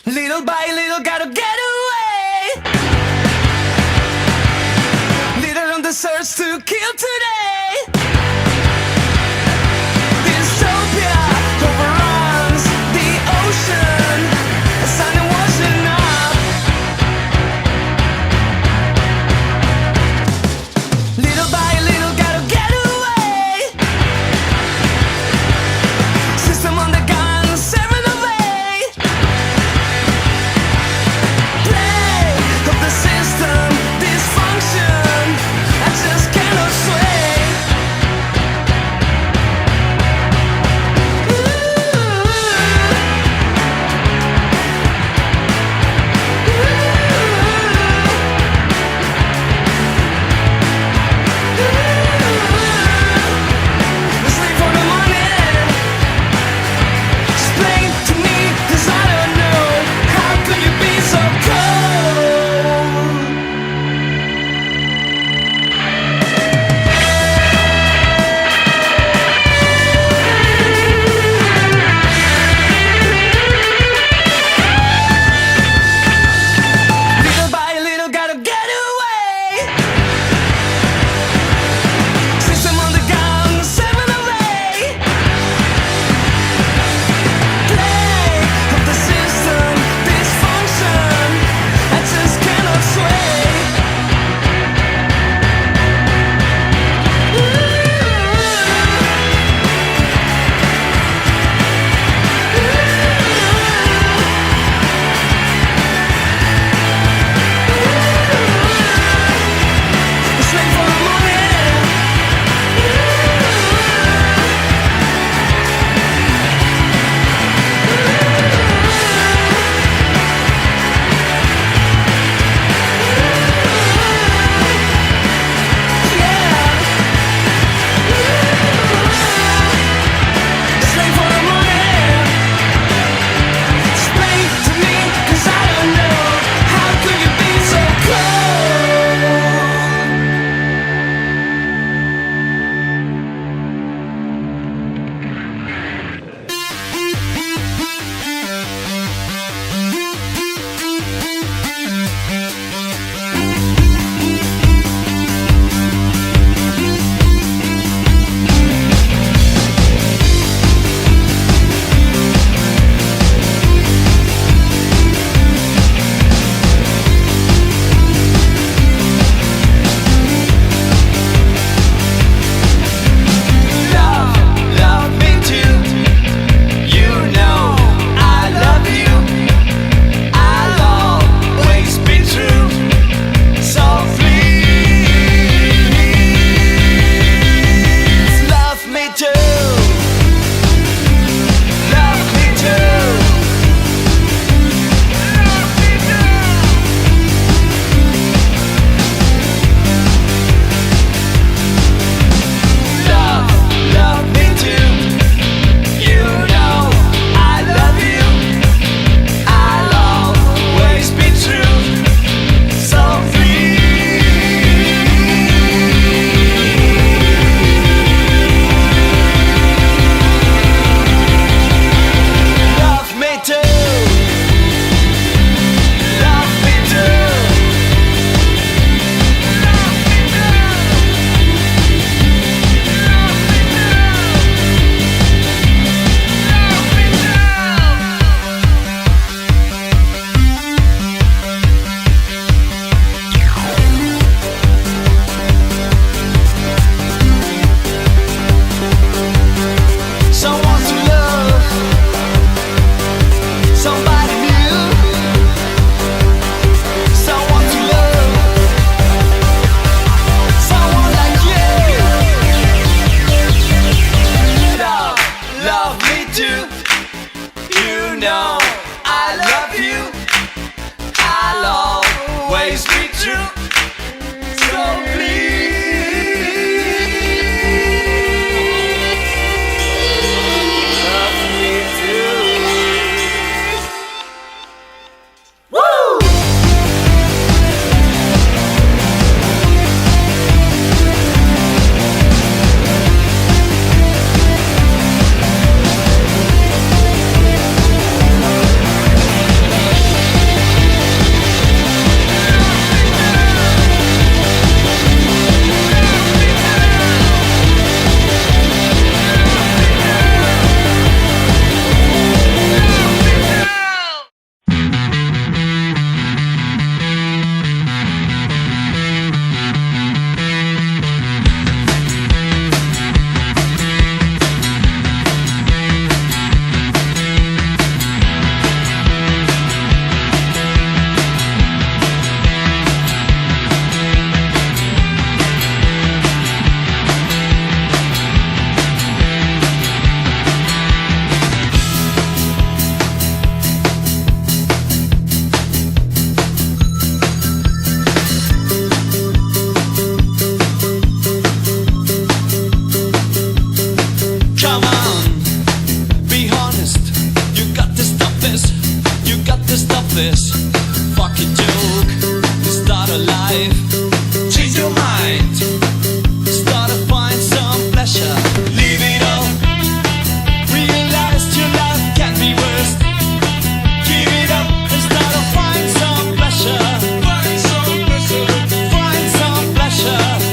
Little by little, gotta get away. Little on the search to kill today. Dystopia overruns the ocean. The sun is washing up. Little by little, gotta get away. System on the gun, seven away. Play of the system, dysfunction. I just cannot sway. Sleep for the morning. Explain to me, 'cause I don't know. How could you be so cold? Little by little, gotta get away. System on the gun, seven away. Play of the system, dysfunction. I just cannot sway. Slave for the morning. Slave for the morning. Explain to me, 'cause I don't know. How could you be so cold? Love me too. You know I love you. I'll always be true. So please love me too. Love me too. Love me too. Love me too. You know I love you. I'll always be true. So love me too. Love me too. Someone to love, somebody new. Someone to love, someone like you. Love me too. You know I love you. I'll always be true. So please love me too. Woo! this fucking joke. Start a life, change your mind, start to find some pleasure. Leave it all, realize your life can be worse. Give it up and start to find some pleasure. Find some pleasure, find some pleasure.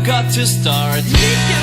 Got to start.